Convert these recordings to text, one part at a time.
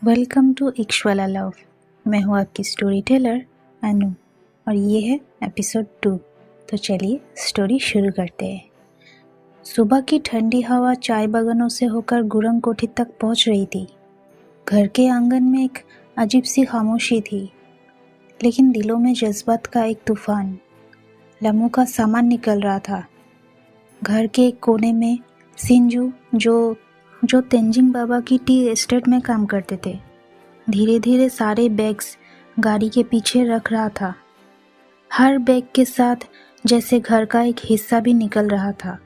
Welcome to इक्शवाला love. मैं हूँ आपकी स्टोरी टेलर अनु और ये है एपिसोड 2। तो चलिए स्टोरी शुरू करते हैं। सुबह की ठंडी हवा चाय बागानों से होकर गुरंग कोठी तक पहुँच रही थी। घर के आंगन में एक अजीब सी खामोशी थी, लेकिन दिलों में जज्बात का एक तूफान। लम्मू का सामान निकल रहा था। घर के एक कोने में सिंजू जो तेंजिंग बाबा की टी एस्टेट में काम करते थे, धीरे धीरे सारे बैग्स गाड़ी के पीछे रख रहा था। हर बैग के साथ जैसे घर का एक हिस्सा भी निकल रहा था।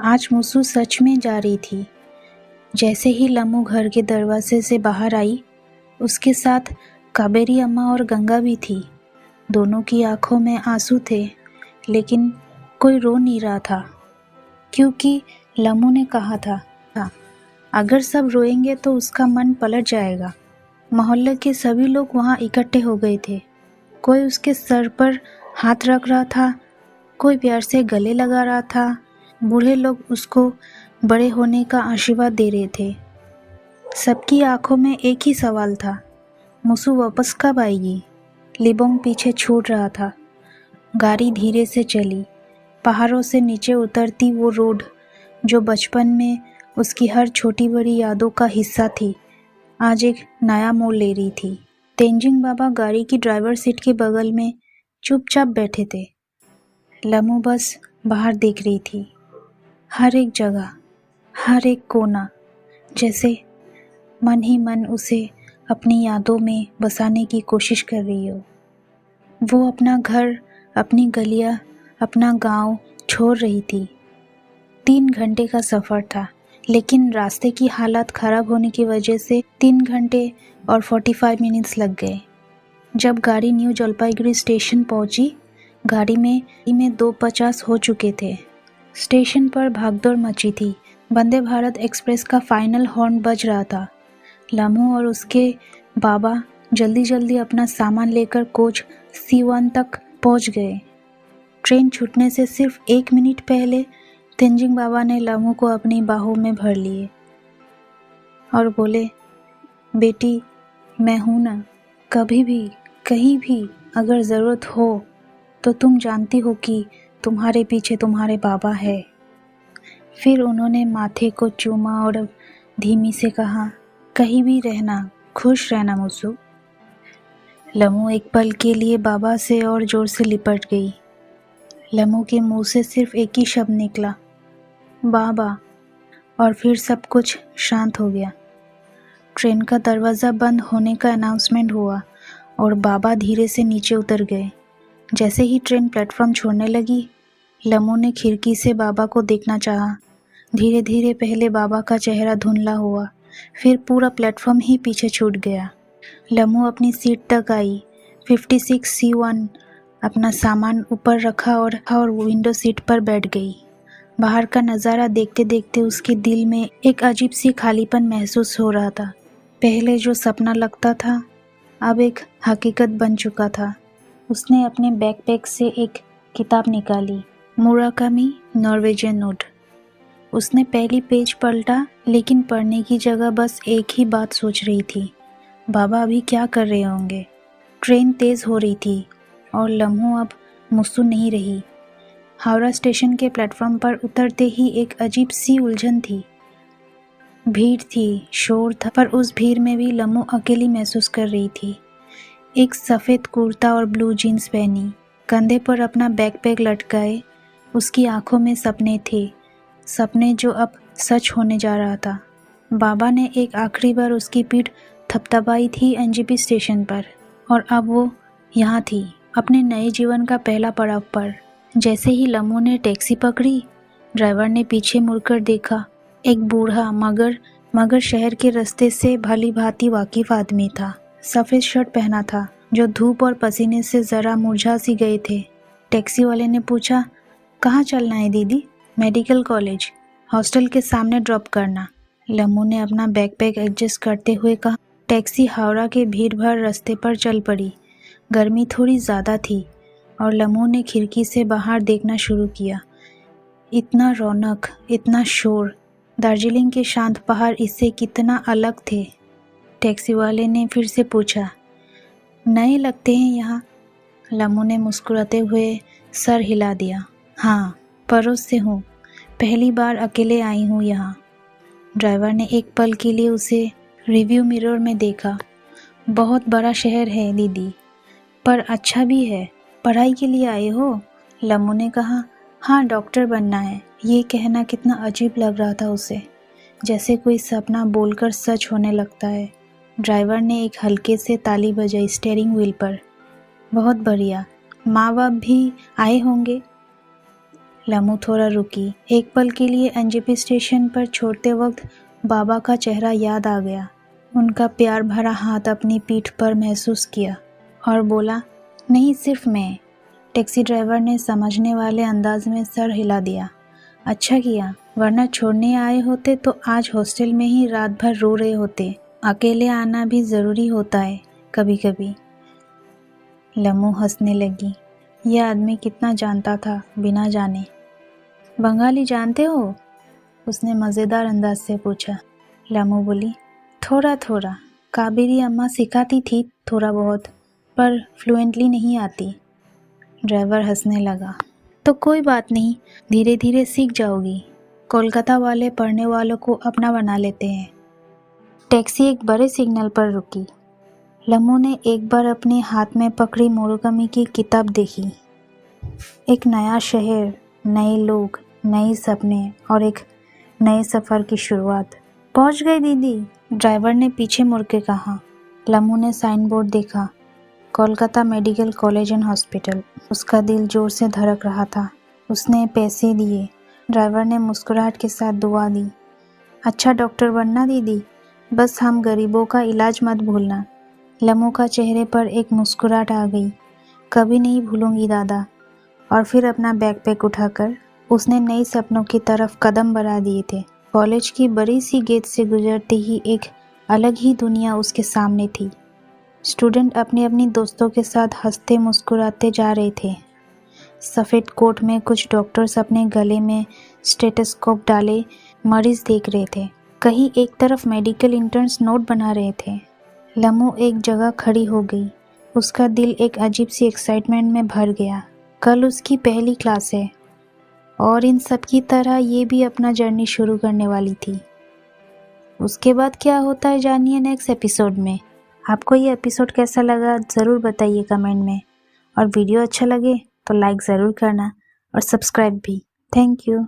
आज मुसु सच में जा रही थी। जैसे ही लम्मू घर के दरवाजे से बाहर आई, उसके साथ काबेरी अम्मा और गंगा भी थी। दोनों की आंखों में आंसू थे, लेकिन कोई रो नहीं रहा था, क्योंकि लम्मू ने कहा था अगर सब रोएंगे तो उसका मन पलट जाएगा। मोहल्ले के सभी लोग वहाँ इकट्ठे हो गए थे। कोई उसके सर पर हाथ रख रहा था, कोई प्यार से गले लगा रहा था। बूढ़े लोग उसको बड़े होने का आशीर्वाद दे रहे थे। सबकी आंखों में एक ही सवाल था, मुसु वापस कब आएगी। लिबोंग पीछे छूट रहा था। गाड़ी धीरे से चली। पहाड़ों से नीचे उतरती वो रोड जो बचपन में उसकी हर छोटी बड़ी यादों का हिस्सा थी, आज एक नया मोड़ ले रही थी। तेंजिंग बाबा गाड़ी की ड्राइवर सीट के बगल में चुपचाप बैठे थे। लम्मू बस बाहर देख रही थी। हर एक जगह, हर एक कोना, जैसे मन ही मन उसे अपनी यादों में बसाने की कोशिश कर रही हो। वो अपना घर, अपनी गलियां, अपना गांव छोड़ रही थी। 3 घंटे का सफ़र था, लेकिन रास्ते की हालत ख़राब होने की वजह से 3 घंटे और 45 मिनट्स लग गए। जब गाड़ी न्यू जलपाईगुड़ी स्टेशन पहुंची, गाड़ी में 2:50 हो चुके थे। स्टेशन पर भागदौड़ मची थी। वंदे भारत एक्सप्रेस का फाइनल हॉर्न बज रहा था। लम्मू और उसके बाबा जल्दी जल्दी अपना सामान लेकर कोच C1 तक पहुंच गए। ट्रेन छूटने से सिर्फ 1 मिनट पहले तेंजिंग बाबा ने लम्मू को अपनी बाहों में भर लिए और बोले, बेटी मैं हूं ना, कभी भी कहीं भी अगर ज़रूरत हो तो तुम जानती हो कि तुम्हारे पीछे तुम्हारे बाबा है। फिर उन्होंने माथे को चूमा और धीमी से कहा, कहीं भी रहना, खुश रहना मुसु। लम्मू एक पल के लिए बाबा से और जोर से लिपट गई। लम्मू के मुंह से सिर्फ एक ही शब्द निकला, बाबा, और फिर सब कुछ शांत हो गया। ट्रेन का दरवाज़ा बंद होने का अनाउंसमेंट हुआ और बाबा धीरे से नीचे उतर गए। जैसे ही ट्रेन प्लेटफॉर्म छोड़ने लगी, लम्मू ने खिड़की से बाबा को देखना चाहा। धीरे धीरे पहले बाबा का चेहरा धुंधला हुआ, फिर पूरा प्लेटफॉर्म ही पीछे छूट गया। लम्मू अपनी सीट तक आई। 56C1 अपना सामान ऊपर रखा और विंडो सीट पर बैठ गई। बाहर का नज़ारा देखते देखते उसके दिल में एक अजीब सी खालीपन महसूस हो रहा था। पहले जो सपना लगता था, अब एक हकीकत बन चुका था। उसने अपने बैकपैक से एक किताब निकाली, मुराकामी नॉर्वेजियन नोट। उसने पहली पेज पलटा, लेकिन पढ़ने की जगह बस एक ही बात सोच रही थी, बाबा अभी क्या कर रहे होंगे। ट्रेन तेज़ हो रही थी और लम्हू अब मुसु नहीं रही। हावड़ा स्टेशन के प्लेटफॉर्म पर उतरते ही एक अजीब सी उलझन थी। भीड़ थी, शोर था, पर उस भीड़ में भी लम्मू अकेली महसूस कर रही थी। एक सफ़ेद कुर्ता और ब्लू जीन्स पहनी, कंधे पर अपना बैकपैक लटकाए, उसकी आंखों में सपने थे, सपने जो अब सच होने जा रहा था। बाबा ने एक आखिरी बार उसकी पीठ थपथपाई थी NGP स्टेशन पर, और अब वो यहाँ थी, अपने नए जीवन का पहला पड़ाव पर। जैसे ही लम्मू ने टैक्सी पकड़ी, ड्राइवर ने पीछे मुड़कर देखा। एक बूढ़ा मगर शहर के रास्ते से भली भांति वाकिफ आदमी था। सफ़ेद शर्ट पहना था, जो धूप और पसीने से ज़रा मुरझा सी गए थे। टैक्सी वाले ने पूछा, कहाँ चलना है दीदी? मेडिकल कॉलेज, हॉस्टल के सामने ड्रॉप करना। लम्मू ने अपना बैकपैक एडजस्ट करते हुए कहा। टैक्सी हावड़ा के भीड़ भर रास्ते पर चल पड़ी। गर्मी थोड़ी ज़्यादा थी और लम्मू ने खिड़की से बाहर देखना शुरू किया। इतना रौनक, इतना शोर, दार्जिलिंग के शांत पहाड़ इससे कितना अलग थे। टैक्सी वाले ने फिर से पूछा। नए लगते हैं यहाँ। लम्मू ने मुस्कुराते हुए सर हिला दिया। हाँ, पड़ोस से हूँ, पहली बार अकेले आई हूँ यहाँ। ड्राइवर ने एक पल के लिए उसे रिव्यू मिरर में देखा। बहुत बड़ा शहर है दीदी, पर अच्छा भी है। पढ़ाई के लिए आए हो? लम्मू ने कहा। हाँ, डॉक्टर बनना है। ये कहना कितना अजीब लग रहा था उसे, जैसे कोई सपना बोलकर सच होने लगता है। ड्राइवर ने एक हल्के से ताली बजाई स्टीयरिंग व्हील पर। बहुत बढ़िया। माँ बाप भी आए होंगे? लम्मू थोड़ा रुकी। एक पल के लिए एनजेपी स्टेशन पर छोड़ते वक्त बाबा का चेहरा याद आ गया। उनका प्यार भरा हाथ अपनी पीठ पर महसूस किया और बोला, नहीं, सिर्फ मैं। टैक्सी ड्राइवर ने समझने वाले अंदाज में सर हिला दिया। अच्छा किया, वरना छोड़ने आए होते तो आज हॉस्टल में ही रात भर रो रहे होते। अकेले आना भी ज़रूरी होता है कभी कभी। लम्मू हंसने लगी। यह आदमी कितना जानता था बिना जाने। बंगाली जानते हो? उसने मज़ेदार अंदाज से पूछा। लम्मू बोली, थोड़ा थोड़ा। काबेरी अम्मा सिखाती थी थोड़ा बहुत, पर फ्लुएंटली नहीं आती। ड्राइवर हंसने लगा। तो कोई बात नहीं, धीरे धीरे सीख जाओगी। कोलकाता वाले पढ़ने वालों को अपना बना लेते हैं। टैक्सी एक बड़े सिग्नल पर रुकी। लम्मू ने एक बार अपने हाथ में पकड़ी मुराकामी की किताब देखी। एक नया शहर, नए लोग, नए सपने और एक नए सफ़र की शुरुआत। पहुंच गए दीदी, ड्राइवर ने पीछे मुड़ के कहा। लम्मू ने साइन बोर्ड देखा, Kolkata medical college and hospital. उसका दिल जोर से धड़क रहा था। उसने पैसे दिए। ड्राइवर ने मुस्कुराहट के साथ दुआ दी। अच्छा डॉक्टर बनना दीदी, बस हम गरीबों का इलाज मत भूलना। लम्मू का चेहरे पर एक मुस्कुराहट आ गई। कभी नहीं भूलूंगी दादा। और फिर अपना बैकपैक उठाकर उसने नए सपनों की तरफ कदम बढ़ा दिए थे। कॉलेज की बड़ी सी गेट से गुजरते ही एक अलग ही दुनिया उसके सामने थी। स्टूडेंट अपनी अपनी दोस्तों के साथ हंसते मुस्कुराते जा रहे थे। सफ़ेद कोट में कुछ डॉक्टर्स अपने गले में स्टेथोस्कोप डाले मरीज देख रहे थे। कहीं एक तरफ मेडिकल इंटर्न्स नोट बना रहे थे। लम्मू एक जगह खड़ी हो गई। उसका दिल एक अजीब सी एक्साइटमेंट में भर गया। कल उसकी पहली क्लास है और इन सब की तरह ये भी अपना जर्नी शुरू करने वाली थी। उसके बाद क्या होता है जानिए नेक्स्ट एपिसोड में। आपको ये एपिसोड कैसा लगा ज़रूर बताइए कमेंट में, और वीडियो अच्छा लगे तो लाइक ज़रूर करना और सब्सक्राइब भी। Thank you.